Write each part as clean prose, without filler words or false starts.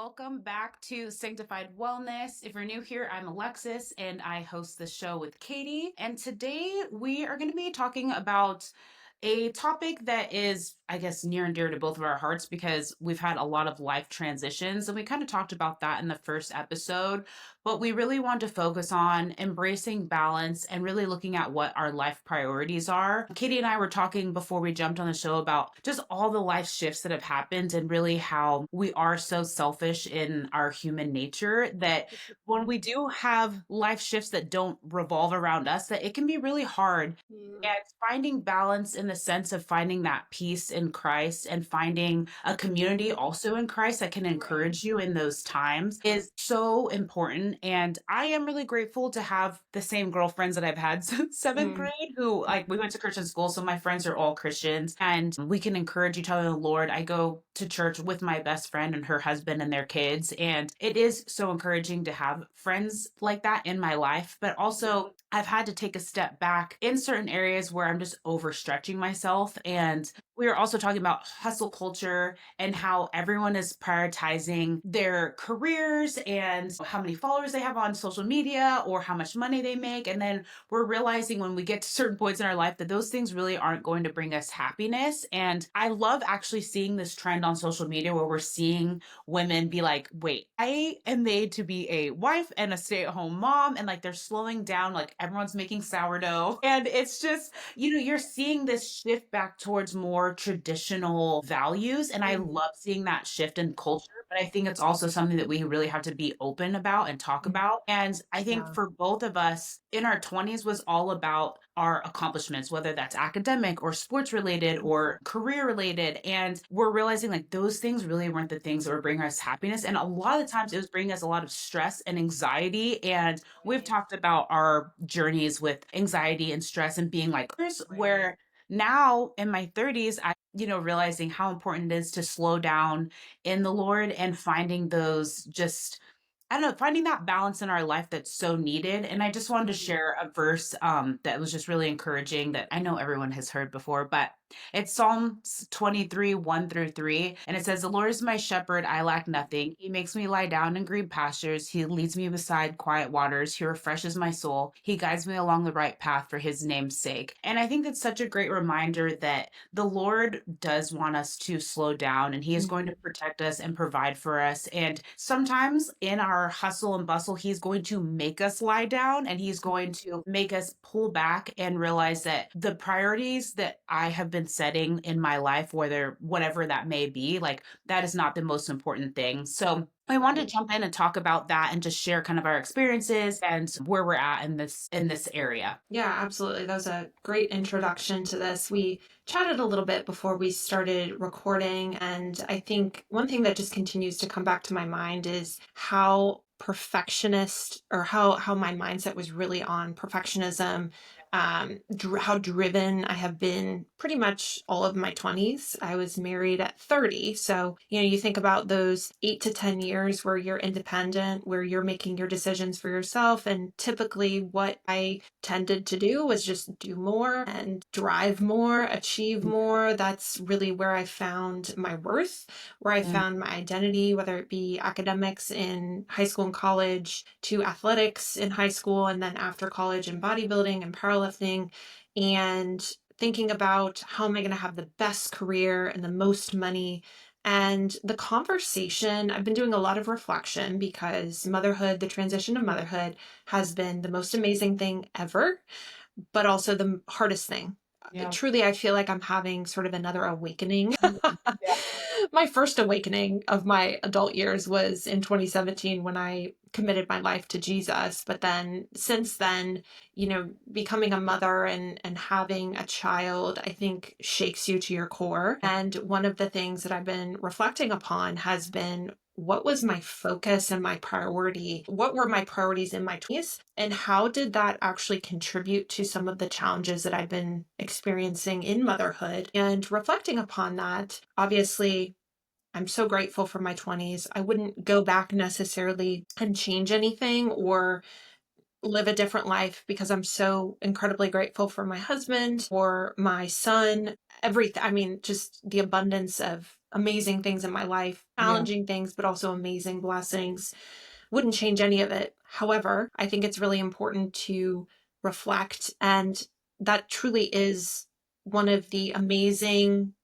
welcome back to Sanctified Wellness. If you're new here, I'm Alexis and I host the show with Katie. And today we are going to be talking about a topic that is, I guess, near and dear to both of our hearts because we've had a lot of life transitions and we kind of talked about that in the first episode. But we really want to focus on embracing balance and really looking at what our life priorities are. Katie and I were talking before we jumped on the show about just all the life shifts that have happened and really how we are so selfish in our human nature that when we do have life shifts that don't revolve around us, that it can be really hard Mm, and finding balance in the sense of finding that peace in Christ and finding a community also in Christ that can right. encourage you in those times is so important. And I am really grateful to have the same girlfriends that I've had since seventh Mm, grade who, like, we went to Christian school. So my friends are all Christians and we can encourage each other in the Lord. I go to church with my best friend and her husband and their kids. And it is so encouraging to have friends like that in my life. But also, I've had to take a step back in certain areas where I'm just overstretching myself. And we were also talking about hustle culture and how everyone is prioritizing their careers and how many followers they have on social media or how much money they make. And then we're realizing when we get to certain points in our life that those things really aren't going to bring us happiness. And I love actually seeing this trend on social media where we're seeing women be like, wait, I am made to be a wife and a stay at home mom. And like they're slowing down, like everyone's making sourdough. And it's just, you're seeing this shift back towards more traditional values. And I mm, love seeing that shift in culture. But I think it's also something that we really have to be open about and talk mm. about. And I think Yeah. for both of us in our 20s was all about our accomplishments, whether that's academic or sports related or career related. And we're realizing like those things really weren't the things that were bringing us happiness. And a lot of the times it was bringing us a lot of stress and anxiety. And we've Right. talked about our journeys with anxiety and stress and being like, here's Right. where now in my 30s, realizing how important it is to slow down in the Lord and finding those just I don't know, finding that balance in our life that's so needed. And I just wanted to Mm, share a verse that was just really encouraging that I know everyone has heard before, but it's Psalms 23, 1 through 3. And it says, The Lord is my shepherd, I lack nothing. He makes me lie down in green pastures. He leads me beside quiet waters. He refreshes my soul. He guides me along the right path for his name's sake. And I think that's such a great reminder that the Lord does want us to slow down and he is going to mm, protect us and provide for us. And sometimes in our hustle and bustle, he's going to make us lie down and he's going to make us pull back and realize that the priorities that I have been setting in my life, whether whatever that may be, like that is not the most important thing. So I wanted right. to jump in and talk about that and just share kind of our experiences and where we're at in this area. Yeah, absolutely. That was a great introduction to this. We chatted a little bit before we started recording, and I think one thing that just continues to come back to my mind is how perfectionist or how my mindset was really on perfectionism, how driven I have been pretty much all of my 20s. I was married at 30. So, you think about those 8 to 10 years where you're independent, where you're making your decisions for yourself. And typically, what I tended to do was just do more and drive more, achieve more. That's really where I found my worth, where I Mm. found my identity, whether it be academics in high school and college, to athletics in high school, and then after college in bodybuilding and powerlifting, and thinking about how am I going to have the best career and the most money. And the conversation, I've been doing a lot of reflection because motherhood, the transition to motherhood, has been the most amazing thing ever, but also the hardest thing. Yeah. Truly, I feel like I'm having sort of another awakening. Yeah. My first awakening of my adult years was in 2017 when I committed my life to Jesus. But then since then, becoming a mother and having a child, I think shakes you to your core. And one of the things that I've been reflecting upon has been what was my focus and my priority? What were my priorities in my 20s? And how did that actually contribute to some of the challenges that I've been experiencing in motherhood? And reflecting upon that, obviously, I'm so grateful for my 20s. I wouldn't go back necessarily and change anything or live a different life because I'm so incredibly grateful for my husband, for my son, everything. I mean, just the abundance of amazing things in my life, Yeah. challenging things, but also amazing blessings. Wouldn't change any of it. However, I think it's really important to reflect, and that truly is one of the amazing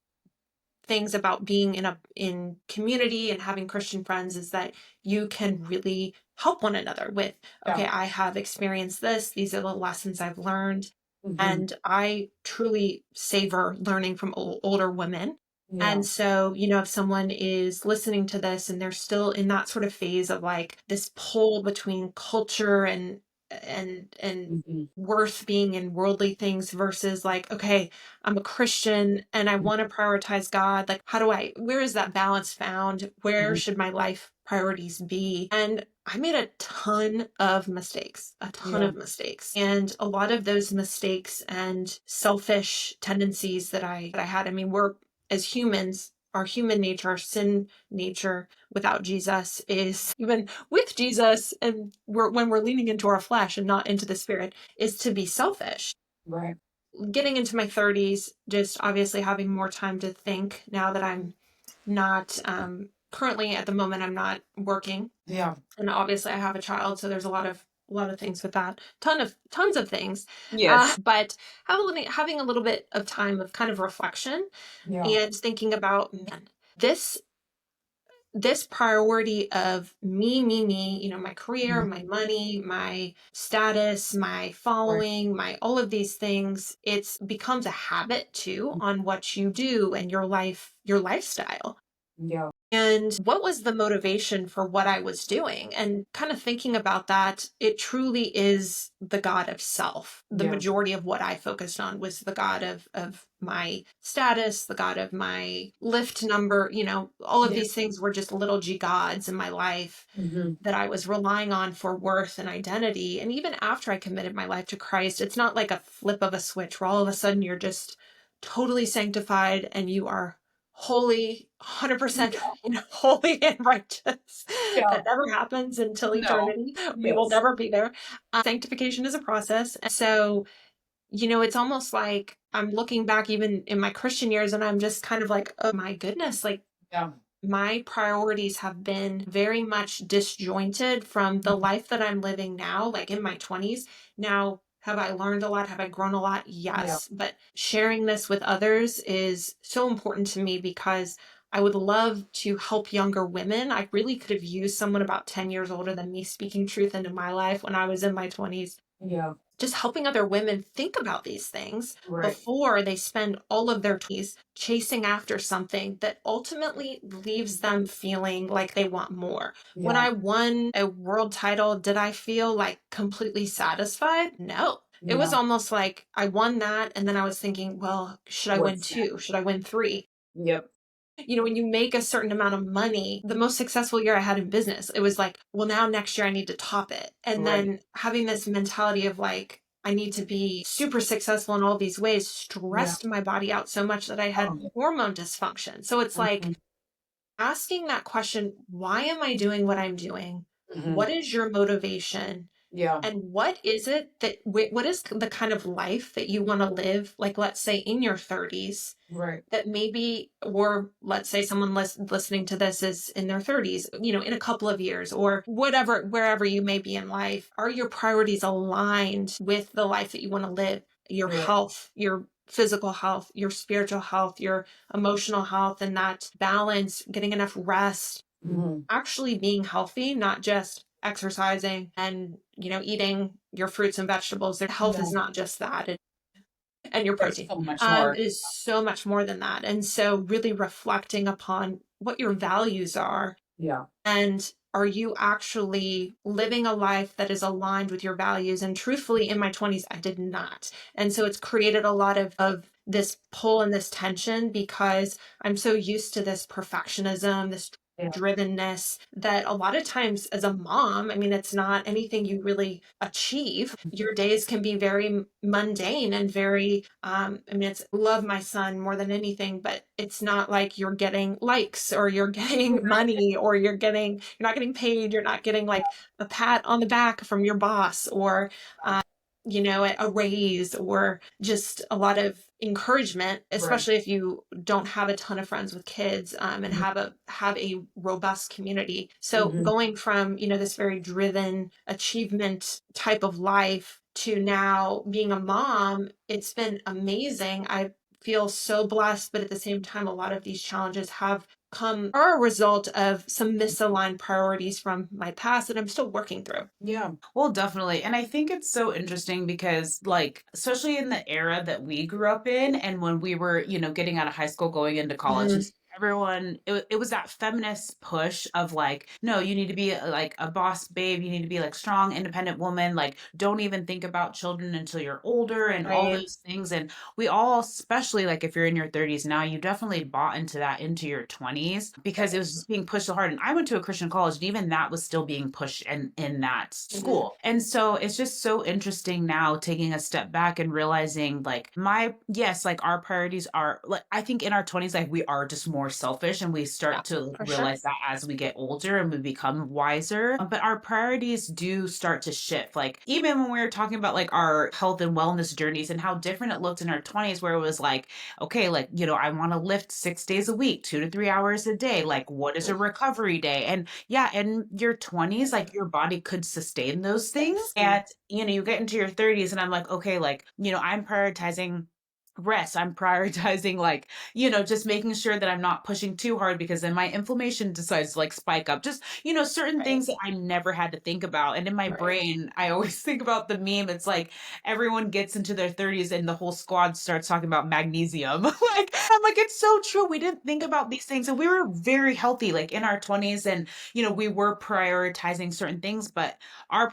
things about being in community and having Christian friends, is that you can really help one another with, Yeah. okay, I have experienced this, these are the lessons I've learned. Mhm. And I truly savor learning from older women. Yeah. And so, if someone is listening to this and they're still in that sort of phase of like this pull between culture and Mhm. worth being in worldly things versus like, okay, I'm a Christian and I want to prioritize God. Like, where is that balance found? Where Mhm. should my life priorities be? And I made a ton of mistakes, a ton Yeah. of mistakes. And a lot of those mistakes and selfish tendencies that I had, I mean, we're as humans, our human nature, our sin nature without Jesus is, even with Jesus, and when we're leaning into our flesh and not into the spirit, is to be selfish. Right. Getting into my 30s, just obviously having more time to think now that I'm not currently at the moment I'm not working, Yeah. and obviously I have a child, so there's a lot of things with that, tons of things, Yes. but having a little bit of time of kind of reflection Yeah. and thinking about, man, this this priority of me, my career, Mhm. my money, my status, my Right. following, my all of these things, it's becomes a habit too on what you do and your life, your lifestyle. Yeah. And what was the motivation for what I was doing? And kind of thinking about that, it truly is the God of self. The Yeah. majority of what I focused on was the God of my status, the God of my lift number, all of Yeah. these things were just little g gods in my life Mhm. that I was relying on for worth and identity. And even after I committed my life to Christ, it's not like a flip of a switch where all of a sudden you're just totally sanctified and you are holy, 100% Yeah. holy and righteous. Yeah. That never happens until No. eternity. We will Yes. never be there. Sanctification is a process. And so, it's almost like I'm looking back even in my Christian years and I'm just kind of like, oh my goodness, like Yeah. my priorities have been very much disjointed from the Mhm. life that I'm living now, like in my 20s. Now, have I learned a lot? Have I grown a lot? Yeah. Yes. But sharing this with others is so important to me because I would love to help younger women. I really could have used someone about 10 years older than me speaking truth into my life when I was in my 20s, Yeah. just helping other women think about these things Right. before they spend all of their 20s chasing after something that ultimately leaves them feeling like they want more. When Yeah. I won a world title, did I feel like completely satisfied? No. It was Yeah. almost like I won that, and then I was thinking, well, should I win What's two? next? Should I win three? Yep. When you make a certain amount of money, the most successful year I had in business, it was like, well, now next year I need to top it. And Right. then having this mentality of like, I need to be super successful in all these ways Yeah. stressed my body out so much that I had Oh. hormone dysfunction. So it's like Mhm. asking that question, why am I doing what I'm doing? Mhm. What is your motivation? Yeah. And what is it that, what is the kind of life that you want to live? Like, let's say in your 30s, Right. that maybe, or let's say someone listening to this is in their 30s, in a couple of years or whatever, wherever you may be in life, are your priorities aligned with the life that you want to live? Your Right. health, your physical health, your spiritual health, your emotional health, and that balance, getting enough rest, Mhm. actually being healthy, not just exercising and, eating your fruits and vegetables. Their health Yeah. is not just that. And your There's protein. so much more. It is so much more than that. And so really reflecting upon what your values are, Yeah. and are you actually living a life that is aligned with your values? And truthfully, in my 20s, I did not. And so it's created a lot of this pull and this tension because I'm so used to this perfectionism, this Yeah. drivenness, that a lot of times as a mom, I mean, it's not anything you really achieve. Your days can be very mundane and very, I mean, it's love my son more than anything, but it's not like you're getting likes or you're getting money or you're not getting paid. You're not getting like a pat on the back from your boss or, a raise or just a lot of encouragement, Right. especially if you don't have a ton of friends with kids, and Mhm. have a robust community. So Mhm. going from, this very driven achievement type of life to now being a mom, it's been amazing. I feel so blessed, but at the same time, a lot of these challenges have come are a result of some misaligned priorities from my past that I'm still working through. Yeah. Well, definitely. And I think it's so interesting because, like, especially in the era that we grew up in and when we were, getting out of high school, going into college, and Hmm. stuff, everyone, it was that feminist push of like, no, you need to be like a boss babe. You need to be like strong, independent woman. Like, don't even think about children until you're older and all Right. those things. And we all, especially like if you're in your 30s now, you definitely bought into that into your 20s because it Right. was just being pushed so hard. And I went to a Christian college, and even that was still being pushed in that Hmm. school. And so it's just so interesting now taking a step back and realizing like yes, like our priorities are like I think in our 20s, like we are just more selfish and we Yeah, start to like, for sure. realize that as we get older and we become wiser. But our priorities do start to shift. Like even when we were talking about like our health and wellness journeys and how different it looked in our 20s, where it was like, okay, like, I want to lift 6 days a week, 2 to 3 hours a day. Like, what is a recovery day? And yeah, in your 20s, like your body could sustain those things. And, you get into your 30s, and I'm like, okay, like, I'm prioritizing rest. I'm prioritizing like, just making sure that I'm not pushing too hard because then my inflammation decides to like spike up. Just, certain Right. things that I never had to think about. And in my Right. brain, I always think about the meme. It's like everyone gets into their 30s and the whole squad starts talking about magnesium. Like, I'm like, it's so true. We didn't think about these things. And we were very healthy, like in our 20s. And, we were prioritizing certain things, but our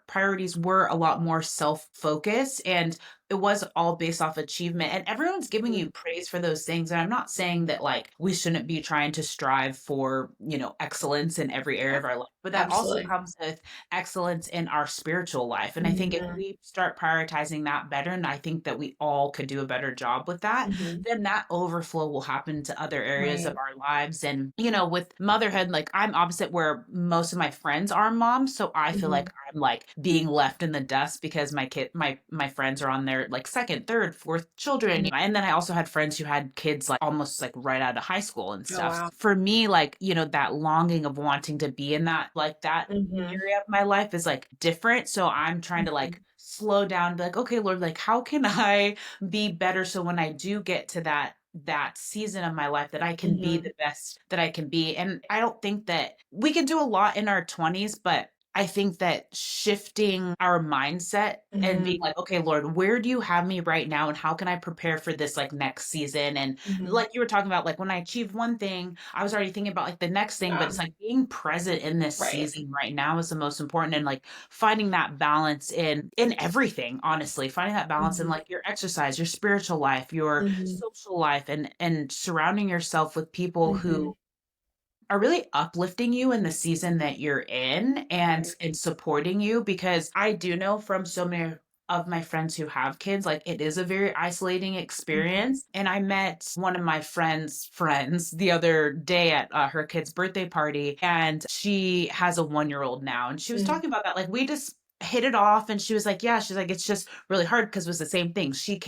priorities were a lot more self-focused, and it was all based off achievement, and everyone's giving Mhm. you praise for those things. And I'm not saying that like we shouldn't be trying to strive for, excellence in every area Yeah, of our life, but that also absolutely. comes with excellence in our spiritual life. And I think if Mhm. we start prioritizing that better, and I think that we all could do a better job with that, Mhm. then that overflow will happen to other areas of Right. our lives. And, with motherhood, like I'm opposite where most of my friends are moms. So I feel like Mhm. I'm like being left in the dust because my friends are on their like second, third, fourth children. Mhm. And then I also had friends who had kids like almost like right out of high school and Oh, stuff. wow. For me, like, that longing of wanting to be in that, like that Mhm. area of my life is like different. So I'm trying to Mhm. like slow down and be like, okay, Lord, like how can I be better so when I do get to that season of my life that I can be Mhm. the best that I can be. And I don't think that we can do a lot in our 20s, but I think that shifting our mindset and being Mhm. like, okay, Lord, where do you have me right now? And how can I prepare for this like next season? And Mhm. like you were talking about, like when I achieved one thing, I was already thinking about like the next thing, but Yeah. it's like being present in this Right. season right now is the most important. And like finding that balance in everything, honestly, finding that balance in Mhm. like your exercise, your spiritual life, your Mhm. social life, and surrounding yourself with people Mhm. who are really uplifting you in the season that you're in and Right. supporting you, because I do know from so many of my friends who have kids, like it is a very isolating Mhm. experience. And I met one of my friends the other day at her kid's birthday party, and she has a 1 year old now, and she was Mm. talking about that, like we just hit it off. And she was like, yeah, she's like, it's just really hard because it was the same thing. She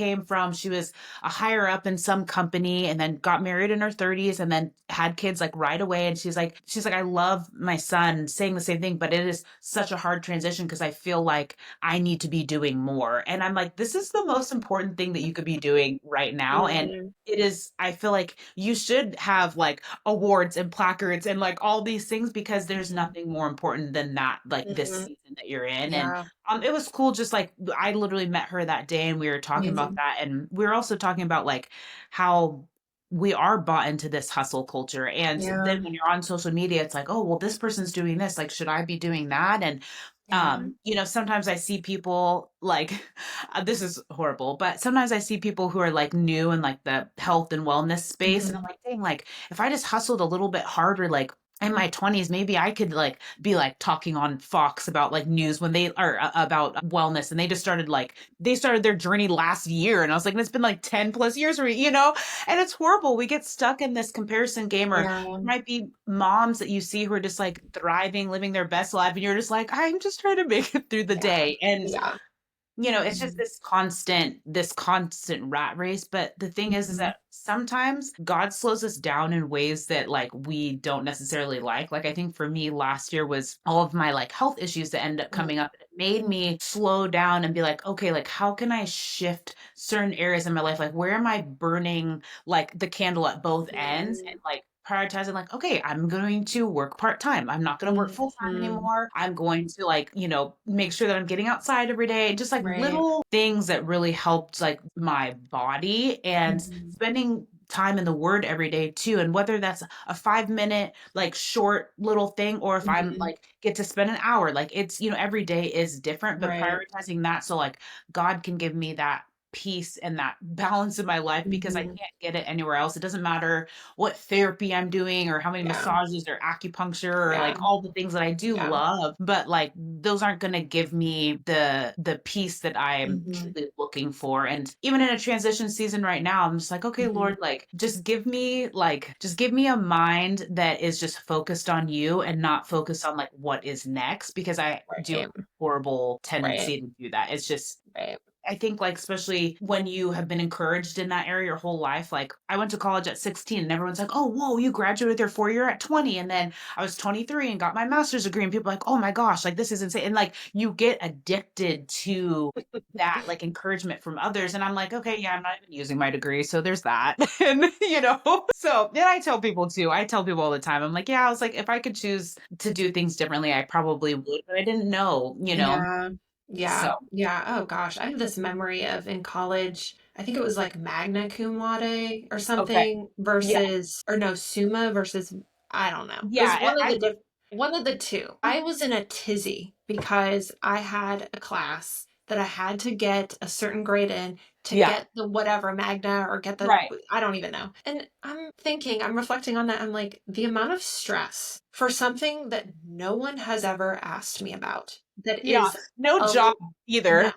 was a higher up in some company and then got married in her 30s and then had kids like right away. And she's like, I love my son, saying the same thing, but it is such a hard transition because I feel like I need to be doing more. And I'm like, this is the most important thing that you could be doing right now. And Mhm. it is, I feel like you should have like awards and placards and like all these things, because there's Mhm. nothing more important than that, like this Mhm. season that you're in. And Yeah. it was cool. Just like I literally met her that day and we were talking about Amazing. that. And we were also talking about like how we are bought into this hustle culture. And then Yeah. when you're on social media, it's like, oh, well, this person's doing this. Like, should I be doing that? And Yeah. sometimes I see people like this is horrible, but sometimes I see people who are like new in like the health and wellness space. And I'm Mhm. like, dang, like if I just hustled a little bit harder, like in my 20s, maybe I could like be like talking on Fox about like news when they are about wellness. And they started their journey last year. And I was like, it's been like 10 plus years for me, and it's horrible. We get stuck in this comparison game, or Yeah. might be moms that you see who are just like thriving, living their best life. And you're just like, I'm just trying to make it through the Yeah. day. And Yeah. it's just Mhm. this constant rat race. But the thing is Mhm. that sometimes God slows us down in ways that like we don't necessarily like. Like I think for me last year was all of my like health issues that ended up Mm. coming up. It made me slow down and be like, okay, like how can I shift certain areas in my life? Like where am I burning like the candle at both ends and Mm. like prioritizing like, okay, I'm going to work part-time. I'm not going to work full-time Mhm. anymore. I'm going to like, make sure that I'm getting outside every day. Just like Right. little things that really helped like my body and Mhm. spending time in the word every day too. And whether that's a 5 minute, like short little thing, or if I'm Mhm. like get to spend an hour, like it's, every day is different, but Right. prioritizing that so like God can give me that peace and that balance in my life because I Mhm. can't get it anywhere else. It doesn't matter what therapy I'm doing or how many Yeah. massages or acupuncture or Yeah. like all the things that I do Yeah. love, but like those aren't going to give me the peace that I am Mhm. truly looking for. And even in a transition season right now, I'm just like, okay, Mhm. Lord, like just give me a mind that is just focused on you and not focused on like what is next because I do have Right. a horrible Right. tendency to do that. It's just Right. I think like especially when you have been encouraged in that area your whole life. Like I went to college at 16 and everyone's like, "Oh, whoa, you graduated with your 4 year at 20." And then I was 23 and got my master's degree and people are like, "Oh my gosh, like this is insane." And like you get addicted to that like encouragement from others and I'm like, "Okay, yeah, I'm not even using my degree, so there's that." And so then I tell people too. I tell people all the time. I'm like, "Yeah, I was like if I could choose to do things differently, I probably would, but I didn't know." Yeah. Yeah. So, Yeah. Oh gosh. I have this memory of in college, I think it was like magna cum laude or okay. something Yeah. versus, or no, summa versus, I don't know. It was Yeah, one of the two. I was in a tizzy because I had a class that I had to get a certain grade in to yeah, get the whatever magna or get the, right. I don't even know. And I'm reflecting on that. I'm like, the amount of stress for something that no one has ever asked me about that Yeah, is no a job no. either.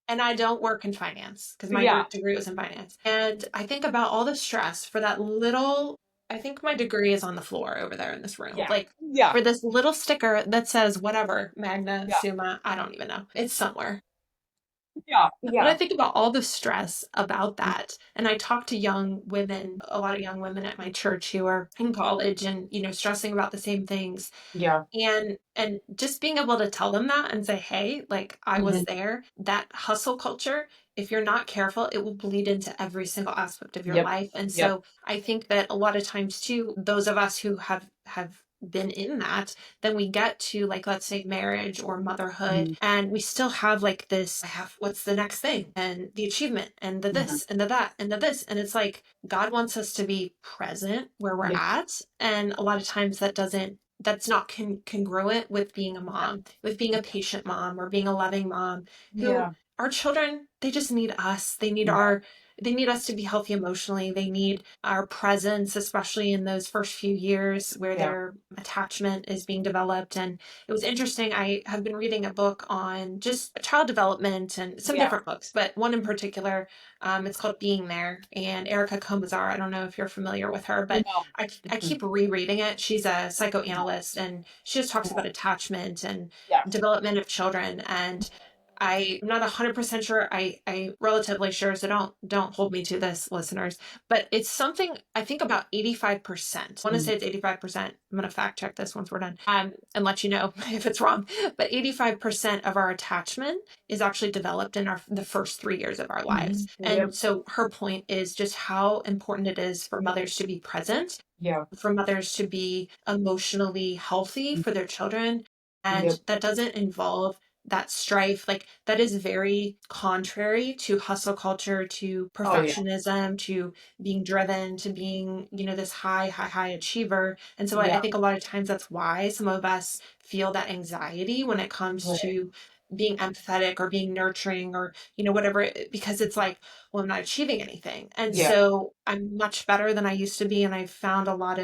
And I don't work in finance because my Yeah, degree was in finance. And I think about all the stress for that little, I think my degree is on the floor over there in this room. yeah, Like yeah, for this little sticker that says whatever, magna, yeah, summa, I don't even know. It's somewhere. yeah, But I yeah. think about all the stress about Mm, that. And I talk to young women, a lot of young women at my church who are in college and, stressing about the same things. yeah, And just being able to tell them that and say, hey, like I was mhm, there, that hustle culture, if you're not careful, it will bleed into every single aspect of your yep, life. And yep, so I think that a lot of times too, those of us who have been in that, then we get to like let's say marriage or motherhood mhm, and we still have like this, I have what's the next thing and the achievement and the mhm, this and the that and the this. And it's like God wants us to be present where we're yep, at. And a lot of times that's not congruent with being a yeah, mom, with being a patient mom or being a loving mom who yeah, our children, they just need us. yeah, They need us to be healthy emotionally. They need our presence, especially in those first few years where yeah, their attachment is being developed. And it was interesting. I have been reading a book on just child development and some yeah. different books, but one in particular, it's called Being There. And Erica Komazar, I don't know if you're familiar with her, but No. I Mhm, keep rereading it. She's a mhm, psychoanalyst and she just talks about cool. attachment and Yeah, development of children. And I'm not 100% sure. I relatively sure, so don't hold me to this, listeners. But it's something I think about 85%. I want to mhm, say it's 85%. I'm gonna fact check this once we're done. And let you know if it's wrong. But 85% of our attachment is actually developed in the first 3 years of our lives. mhm, yep, And so her point is just how important it is for mothers to be present, yeah, for mothers to be emotionally healthy mm, for their children. And yep. that doesn't involve that strife. Like, that is very contrary to hustle culture, to Oh yeah, perfectionism, to being driven, to being, this high achiever. And so I yeah, think a lot of times that's why some of us feel that anxiety when it comes right, to being empathetic or being nurturing or, whatever, because it's like, well, I'm not achieving anything. And yeah, so I'm much better than I used to be. And I've found a lot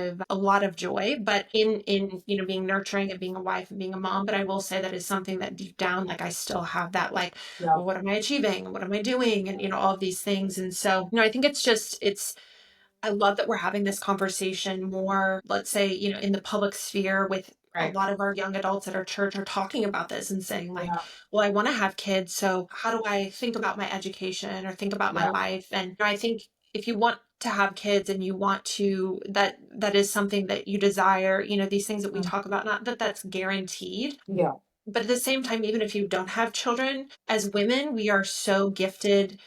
of joy, but in, being nurturing and being a wife and being a mom. But I will say that is something that deep down, like I still have that, like, yeah, well, what am I achieving? What am I doing? And, all of these things. And so, I think I love that we're having this conversation more, let's say, in the public sphere with a Right. lot of our young adults at our church are talking about this and saying like, Yeah. well, I want to have kids, so how do I think about my education or think about my Yeah. life? And I think if you want to have kids and you want to, that is something that you desire, these things that we Mm. talk about, not that that's guaranteed, Yeah. but at the same time, even if you don't have children, as women, we are so gifted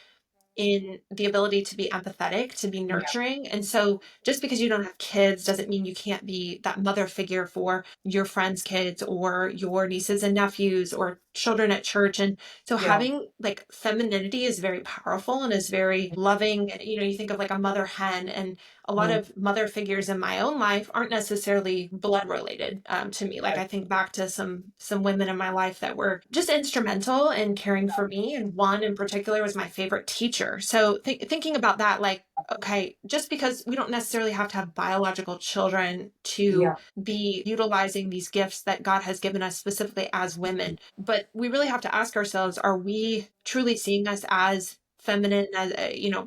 in the ability to be empathetic, to be Yeah. nurturing. And so just because you don't have kids doesn't mean you can't be that mother figure for your friends' kids or your nieces and nephews or children at church. And so Yeah. having like femininity is very powerful and is very loving. You think of like a mother hen, and a lot Mhm. of mother figures in my own life aren't necessarily blood related to me. Like Right. I think back to some women in my life that were just instrumental in caring for me, and one in particular was my favorite teacher. So thinking about that, like, okay, just because we don't necessarily have to have biological children to Yeah. be utilizing these gifts that God has given us specifically as women, but we really have to ask ourselves, are we truly seeing us as feminine, as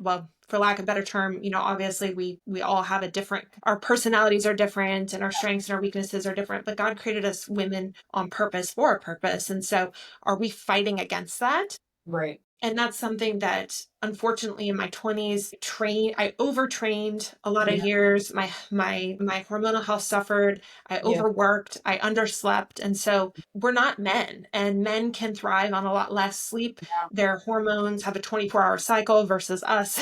well, for lack of a better term, obviously we all have a different, our personalities are different and our strengths and our weaknesses are different, but God created us women on purpose for a purpose. And so are we fighting against that? Right. And that's something that unfortunately in my 20s I overtrained a lot of Yeah. years. My hormonal health suffered. I Yeah. overworked, I underslept. And so we're not men, and men can thrive on a lot less sleep. Yeah. Their hormones have a 24-hour cycle versus us.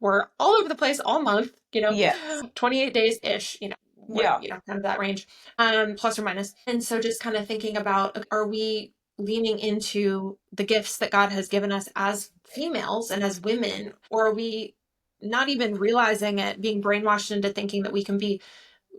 We're all over the place all month, Yes. 28 days ish, we're, Yeah. kind of that range, plus or minus. And so just kind of thinking about, are we leaning into the gifts that God has given us as females and as women, or are we not even realizing it, being brainwashed into thinking that we can be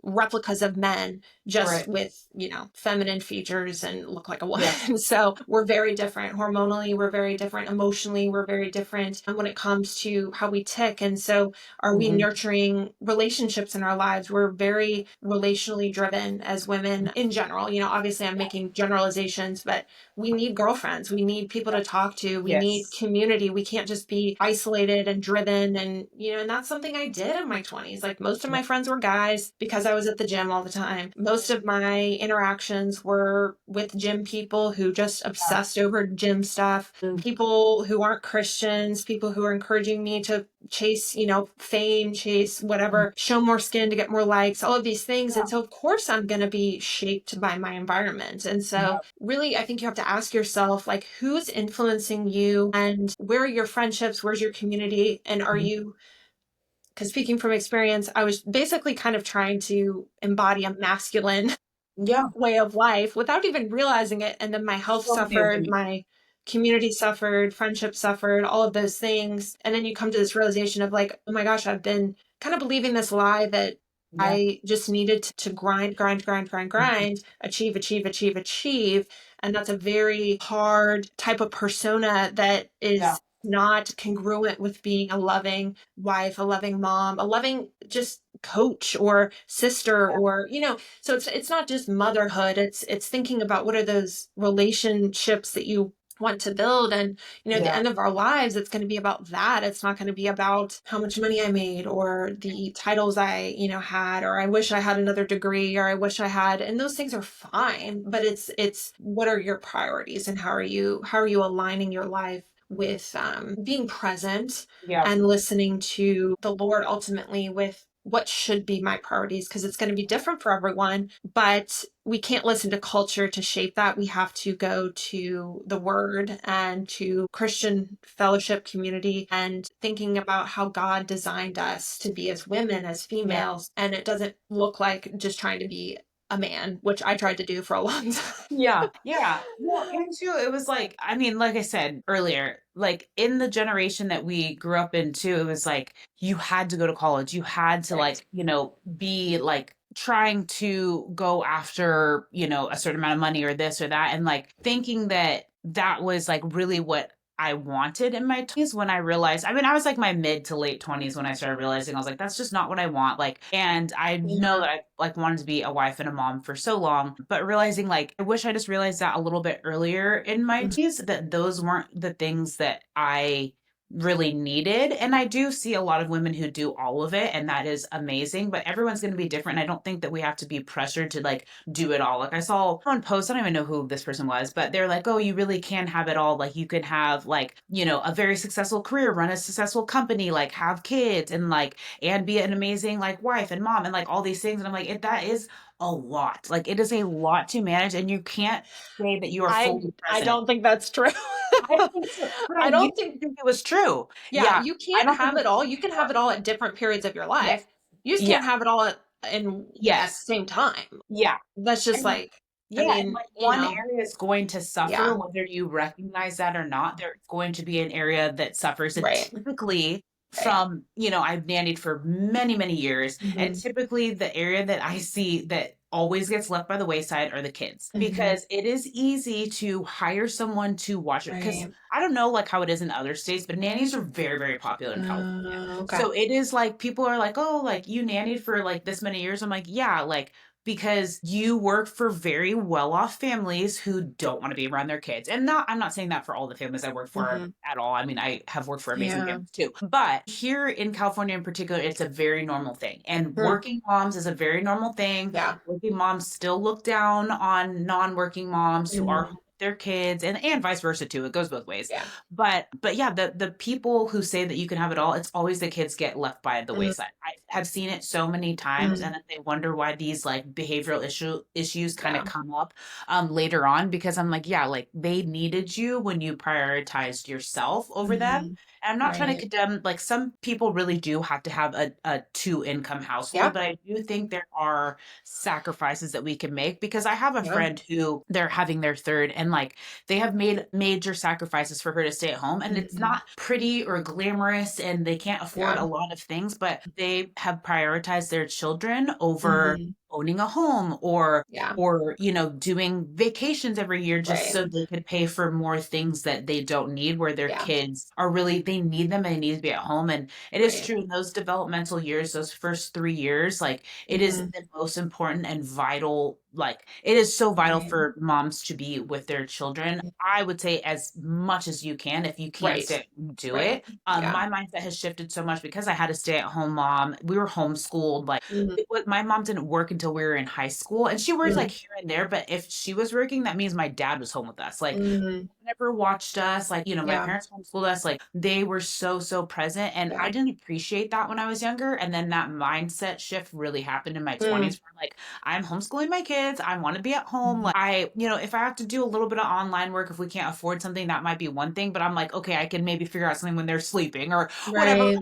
replicas of men just Right. with feminine features and look like a Yeah. woman. So we're very different hormonally, we're very different emotionally, we're very different when it comes to how we tick. And so are we Hmm. nurturing relationships in our lives? We're very relationally driven as women in general. Obviously I'm making generalizations, but we need girlfriends, we need people to talk to, we need Yes. community. We can't just be isolated and driven. And that's something I did in my 20s. Like most of my friends were guys because I was at the gym all the time. Most of my interactions were with gym people who just Yeah. obsessed over gym stuff, Mm. people who aren't Christians, people who are encouraging me to chase, fame, chase whatever, show more skin to get more likes, all of these things. And so, of course, I'm going to be shaped by my environment. And so, Yeah. really, I think you have to ask yourself, like, who's influencing you and where are your friendships? Where's your community? And are Mhm. you, because speaking from experience, I was basically kind of trying to embody a masculine Yeah. way of life without even realizing it. And then my health So many suffered, women. my community suffered, friendship suffered, all of those things. And then you come to this realization of like, oh my gosh, I've been kind of believing this lie that Yeah. I just needed to grind, grind, grind, grind, Mhm. grind, achieve, achieve, achieve, achieve. And that's a very hard type of persona that Yeah. is not congruent with being a loving wife, a loving mom, a loving just coach or sister, or so it's not just motherhood, it's thinking about what are those relationships that you want to build. And at the Yeah. end of our lives it's going to be about that. It's not going to be about how much money I made or the titles I had, or I wish I had another degree, or I wish I had, and those things are fine, but it's what are your priorities, and how are you aligning your life with being present Yeah. and listening to the Lord ultimately with what should be my priorities, because it's going to be different for everyone, but we can't listen to culture to shape that. We have to go to the word and to Christian fellowship community and thinking about how God designed us to be as women, as Yeah. females. And it doesn't look like just trying to be a man, which I tried to do for a long time. Yeah, yeah. Well, and too, it was like, I mean, like I said earlier, like in the generation that we grew up in too, it was like you had to go to college. You had to Right. like, be like trying to go after, a certain amount of money or this or that. And like thinking that that was like really what I wanted in my 20s when I realized, I mean, I was like my mid to late 20s when I started realizing I was like, that's just not what I want. Like, and I know Yeah. that I like wanted to be a wife and a mom for so long, but realizing like, I wish I just realized that a little bit earlier in my 20s that those weren't the things that I really needed. And I do see a lot of women who do all of it, and that is amazing, but everyone's going to be different. I don't think that we have to be pressured to like do it all. Like I saw on post, I don't even know who this person was, but they're like, oh, you really can have it all. Like you could have like, a very successful career, run a successful company, like have kids and like, and be an amazing like wife and mom and like all these things. And I'm like, that is a lot. Like it is a lot to manage, and you can't say that you are fully I present. don't think that's true. I don't think so, but I I used don't think, to think it was true. yeah, Yeah, you I can't don't think have it's it true all. You can have anymore. it all at different periods of your life. Yes, You just can't yes, have it all at the yes, same time. yeah. That's just And like, I yeah, and mean, like one area is going to suffer, yeah, whether you recognize that or not. There's going to be an area that suffers. And right, typically, right. from, I've nannied for many, many years. And Hmm. typically, the area that I see that always gets left by the wayside are the kids, Hmm. because it is easy to hire someone to watch it. Because Right. I don't know like how it is in other states, but nannies are very, very popular in California. Okay. So it is like people are like, oh, like you nannied for like this many years. I'm like, yeah, like because you work for very well-off families who don't want to be around their kids. And I'm not saying that for all the families I work for Hmm. at all. I mean, I have worked for amazing Yeah. families too. But here in California in particular, it's a very normal thing. And Hmm. working moms is a very normal thing. Yeah. Working moms still look down on non-working moms who are home Hmm. with their kids, and vice versa too. It goes both ways. Yeah. But yeah, the people who say that you can have it all, it's always the kids get left by the Hmm. wayside. I have seen it so many times, and Hmm. then they wonder why these like behavioral issues kind of Yeah. come up later on, because I'm like, yeah, like they needed you when you prioritized yourself over them. Hmm. And I'm not trying to Right. condemn, like some people really do have to have a two income household, Yeah. but I do think there are sacrifices that we can make, because I have a Yeah. friend who they're having their third, and like they have made major sacrifices for her to stay at home, and it's Hmm. not pretty or glamorous, and they can't afford Yeah. a lot of things, but they have prioritized their children over Hmm. owning a home, or Yeah. doing vacations every year just Right. so they could pay for more things that they don't need, where their Yeah. kids are really, they need them and they need to be at home. And it is Right. true, in those developmental years, those first 3 years, like it is Hmm. the most important and vital, like it is so vital Right. for moms to be with their children. I would say as much as you can. If you can Right. stay at home, do Right. it. Yeah. My mindset has shifted so much because I had a stay-at-home mom. We were homeschooled. Like Hmm. my mom didn't work until we were in high school, and she worked like Hmm. here and there. But if she was working, that means my dad was home with us. Like Hmm. never watched us. Like, my Yeah. parents homeschooled us. Like they were so, so present. And Yeah. I didn't appreciate that when I was younger. And then that mindset shift really happened in my Mm. 20s, where like I'm homeschooling my kids. I want to be at home. Mhm. Like if I have to do a little bit of online work, if we can't afford something, that might be one thing. But I'm like, okay, I can maybe figure out something when they're sleeping or whatever Right.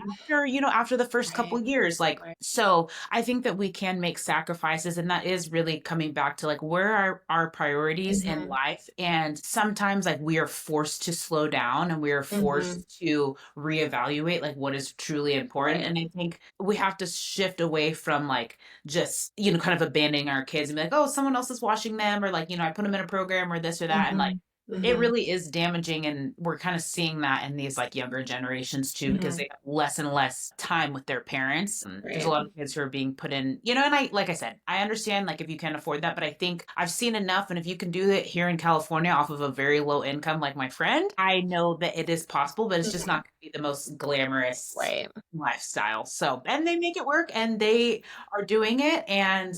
after the first couple Right. years. Like, Right. so I think that we can make sacrifices, and that is really coming back to like where are our priorities in Mhm. life. And sometimes like we are forced to slow down, and we are Mhm. forced to reevaluate like what is truly important. Right. And I think we have to shift away from like just, kind of abandoning our kids and be like, oh, someone else is watching them, or like, I put them in a program or this or that. And like Mhm. it Mhm. really is damaging, and we're kind of seeing that in these like younger generations too, because Mhm. they have less and less time with their parents. And there's a Right. lot of kids who are being put in, and I, like I said, I understand like if you can't afford that, but I think I've seen enough, and if you can do it here in California off of a very low income like my friend, I know that it is possible, but it's just Mhm. not going to be the most glamorous Right. lifestyle. So, and they make it work, and they are doing it, and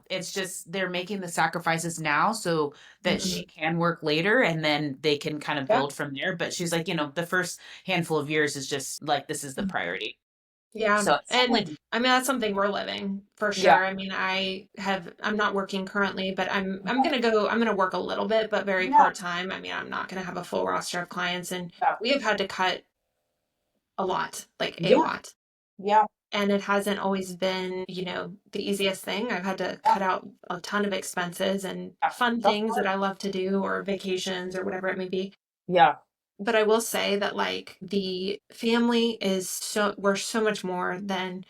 it's just they're making the sacrifices now so that she Mhm. can work later, and then they can kind of Yeah. build from there. But she's like, the first handful of years is just like this is the Mhm. priority. Yeah. So it's And definitely, I mean that's something we're living for yeah, sure. I mean, I'm not working currently, but I'm gonna work a little bit, but very yeah, part-time. I mean, I'm not gonna have a full roster of clients, and yeah, we have had to cut a lot, like a yeah, lot. yeah, And it hasn't always been, the easiest thing. I've had to yeah, cut out a ton of expenses and yeah. fun That's things that hard. I love to do or vacations or whatever it may be. Yeah, But I will say that like the family we're so much more than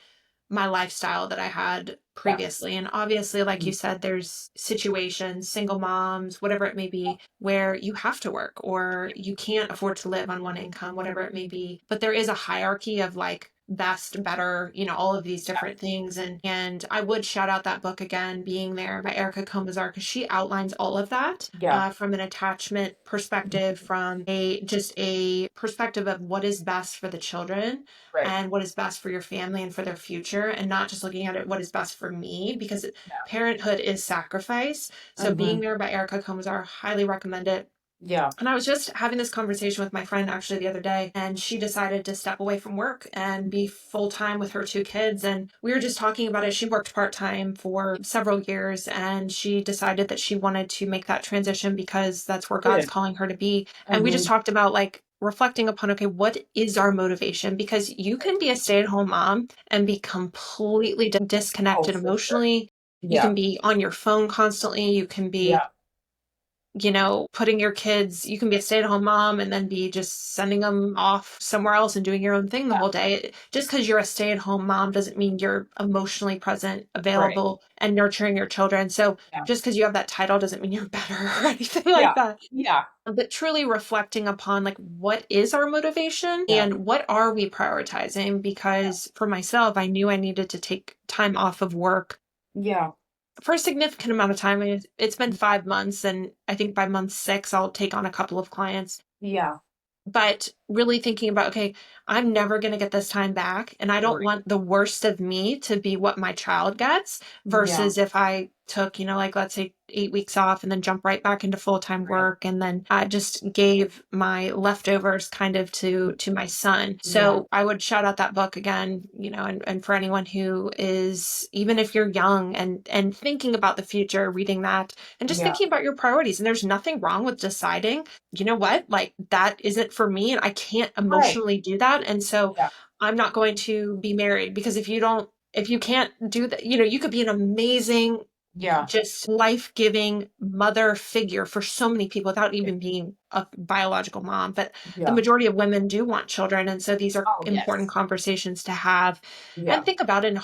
my lifestyle that I had yeah, previously. And obviously, like you mhm, said, there's situations, single moms, whatever it may be, where you have to work or you can't afford to live on one income, whatever it may be. But there is a hierarchy of like best, better, all of these different things. And I would shout out that book again, Being There by Erica Comazar, because she outlines all of that Yeah. from an attachment perspective, from a perspective of what is best for the children Right. and what is best for your family and for their future, and not just looking at it what is best for me, because Yeah. parenthood is sacrifice. So Being Hmm. There by Erica Comazar, highly recommend it. Yeah. And I was just having this conversation with my friend actually the other day, and she decided to step away from work and be full time with her two kids. And we were just talking about it. She worked part time for several years, and she decided that she wanted to make that transition because that's where God's Good. calling her to be. And we just Hmm. talked about like reflecting upon, okay, what is our motivation? Because you Right. can be a stay at home mom and be completely Oh, disconnected for sure. emotionally. You Yeah. can be on your phone constantly. You can be Yeah. putting your kids, you can be a stay at home mom and then be just sending them off somewhere else and doing your own thing the Yeah. whole day. Just because you're a stay at home mom doesn't mean you're emotionally present, Right. available, and nurturing your children. So Yeah. just because you have that title doesn't mean you're better or anything like Yeah. that. Yeah. But truly reflecting upon like what is our motivation Yeah. and what are we prioritizing? Yeah. Because for myself, I knew I needed to take time off of work Yeah. for a significant amount of time. It's been 5 months, and I think by month six, I'll take on a couple of clients. Yeah. But really thinking about, okay, I'm never going to get this time back. And I don't Right. want the worst of me to be what my child gets Yeah. versus if I took, like let's say 8 weeks off and then jump right back into full-time Right. work. And then I just gave my leftovers kind of to my son. Yeah. So I would shout out that book again, and for anyone who is, even if you're young and thinking about the future, reading that and just Yeah. thinking about your priorities. And there's nothing wrong with deciding, you know what, like that isn't for me and I can't Right. emotionally do that. And so Yeah. I'm not going to be married, because if you can't do that, you could be an amazing, Yeah. just life-giving mother figure for so many people without Yeah. even being a biological mom. But the Yeah. majority of women do want children. And so these are Oh, important yes. conversations to have and Yeah. think about. And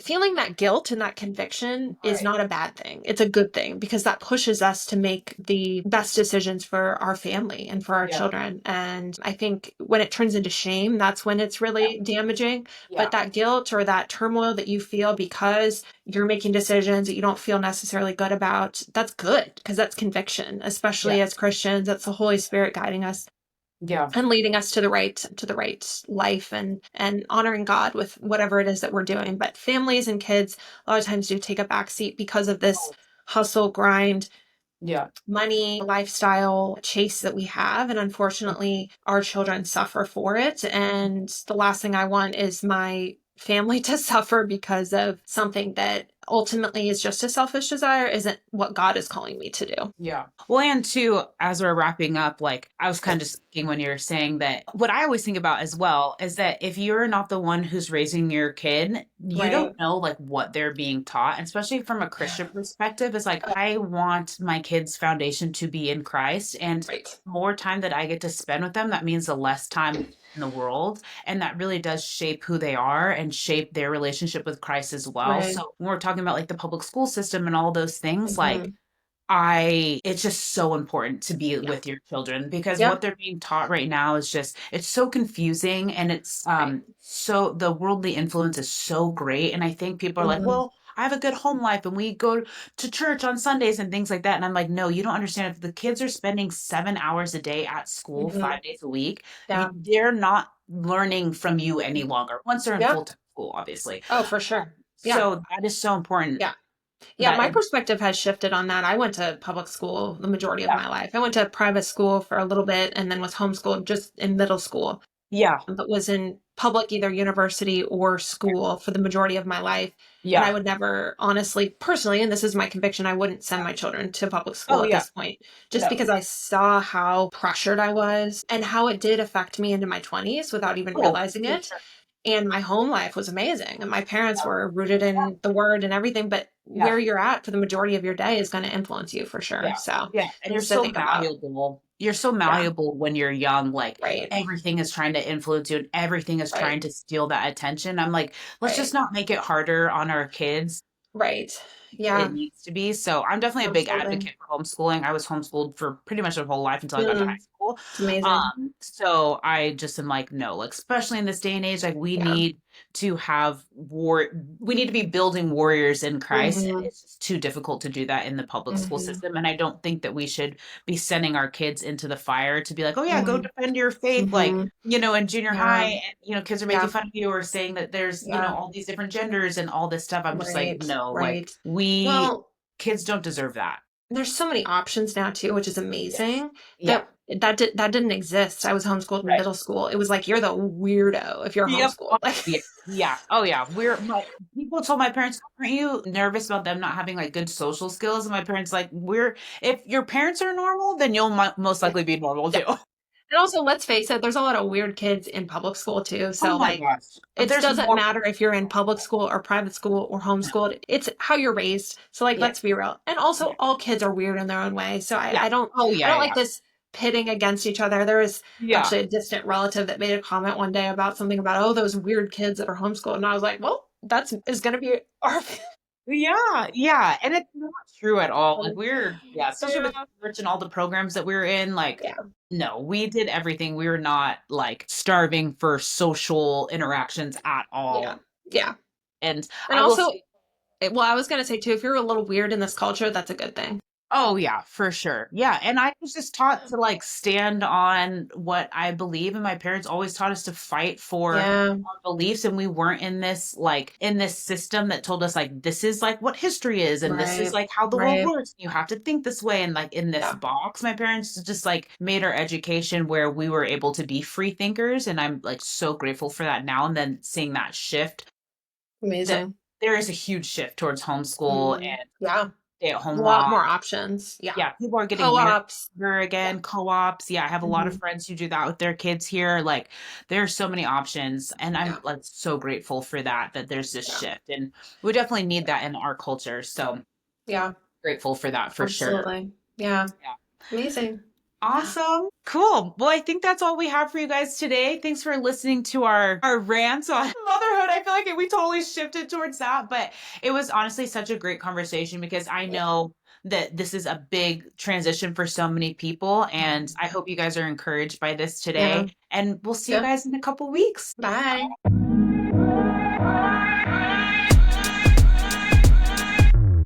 feeling that guilt and that conviction is Right. not a bad thing. It's a good thing, because that pushes us to make the best decisions for our family and for our Yeah. children. And I think when it turns into shame, that's when it's Yeah. really damaging. But Yeah. that guilt or that turmoil that you feel because you're making decisions that you don't feel necessarily good about, that's good, because that's conviction, Yeah. especially as Christians. That's the Holy Spirit guiding us Yeah. and leading us to the right life, and honoring God with whatever it is that we're doing. But families and kids a lot of times do take a back seat because of this Oh, hustle, grind, yeah. money, lifestyle chase that we have. And unfortunately, our children suffer for it. And the last thing I want is my family to suffer because of something that ultimately is just a selfish desire, isn't what God is calling me to do. Yeah. Well, and two, as we're wrapping up, like I was kind of just thinking when you were saying that, what I always think about as well is that if you're not the one who's raising your kid, you Right. don't know like what they're being taught. And especially from a Christian perspective, it's like I want my kids' foundation to be in Christ. And Right. more time that I get to spend with them, that means the less time in the world. And that really does shape who they are and shape their relationship with Christ as well. Right. So when we're talking about like the public school system and all those things, like Hmm. it's just so important to be Yeah. with your children because what Yep. they're being taught right now is just, it's so confusing and it's, Right. so the worldly influence is so great. And I think people are like, Hmm. well, I have a good home life and we go to church on Sundays and things like that. And I'm like, no, you don't understand. If the kids are spending 7 hours a day at school, Hmm. 5 days a week, Yeah. they're not learning from you any longer once they're in Yep. full-time school, obviously. Oh, for sure. Yeah. So that is so important Yeah. Yeah. that My it, perspective has shifted on that. I went to public school the majority of yeah, my life. I went to private school for a little bit and then was homeschooled just in middle school, yeah, but was in public, either university or school, for the majority of my life. And I yeah, would never, honestly, personally, and this is my conviction, I wouldn't send my children to public school oh at yeah. this point, just No. because I saw how pressured I was and how it did affect me into my 20s without even Oh, realizing for it. sure. And my home life was amazing. And my parents Yeah, were rooted in the word and everything. But yeah, where you're at for the majority of your day is going to influence you for sure. yeah, So yeah. And you're things to so think about. malleable. You're so Yeah. malleable when you're young. Like Right. everything is trying to influence you and everything is Right. trying to steal that attention. I'm like, let's just Right. not make it harder on our kids. Right. It Yeah. needs to be. So I'm definitely a big Absolutely. advocate for homeschooling. I was homeschooled for pretty much my whole life until I got to high Mm. school. school. It's amazing. So I just am like, no, like especially in this day and age, like Yeah. we need to be building warriors in Christ. And Hmm. it's just too difficult to do that in the public school Hmm. system. And I don't think that we should be sending our kids into the fire to be like, oh yeah, go Hmm. defend your faith. Like, Hmm. in junior high, Yeah. and, kids are making Yeah. fun of you or saying that there's, Yeah. all these different genders and all this stuff. I'm just like, Right. no, like Right. Well, kids don't deserve that. there's so many options now too, which is Yes. amazing. Yeah. That didn't exist. I was homeschooled in Right. middle school. It was like you're the weirdo if you're Yep. Oh, homeschooled. Like, yeah. Yeah. Oh, yeah. People told my parents, aren't you nervous about them not having like good social skills? And my parents, like, if your parents are normal, then you'll most yeah, likely be normal yeah. too. And also, let's face it, there's a lot of weird kids in public school too. Oh So my like, gosh. it There's doesn't more. matter if you're in public school or private school or No. homeschooled. It's how you're raised. So like, Yeah. let's be real. And Yeah. also, all kids are weird in their own way. So Yeah. Oh, I yeah. don't Yeah. like this pitting against each other. There was Yeah. actually a distant relative that made a comment one day about something about, oh, those weird kids that are homeschooled, and I was like, well, that's is going to be our. Yeah, yeah, and it's not true at all. Like especially with Yeah. church and all the programs that we were in, like, Yeah. no, we did everything. We were not like starving for social interactions at Yeah. all. Yeah. And And I will also, say, well, I was going to say too, if you're a little weird in this culture, that's a good thing. oh yeah, for sure. Yeah, and I was just taught to like stand on what I believe, and my parents always taught us to fight for Yeah. our beliefs, and we weren't in this system that told us like this is like what history is, and this is Right. like how the world Right. works. You have to think this way, and like in this Yeah. box, my parents just like made our education where we were able to be free thinkers, and I'm like so grateful for that now. And then seeing that shift, that Amazing. there is a huge shift towards homeschool Mm. and Yeah. A stay-at-home lot mom. more options. Yeah. Yeah, people are getting married Co-ops. younger Yeah. again, co-ops. Yeah, I have a lot of Hmm. friends who do that with their kids here. Like, there's so many options, and I'm Yeah. like so grateful for that there's this Yeah. shift, and we definitely need that in our culture. So Yeah. grateful for that for sure. Absolutely. Yeah. Yeah. Amazing. Awesome. Cool. Well, I think that's all we have for you guys today. Thanks for listening to our rants on motherhood. I feel like we totally shifted towards that, but it was honestly such a great conversation because I Yeah. know that this is a big transition for so many people. And I hope you guys are encouraged by this Yeah. today. And we'll see you Yeah. guys in a couple weeks. Bye.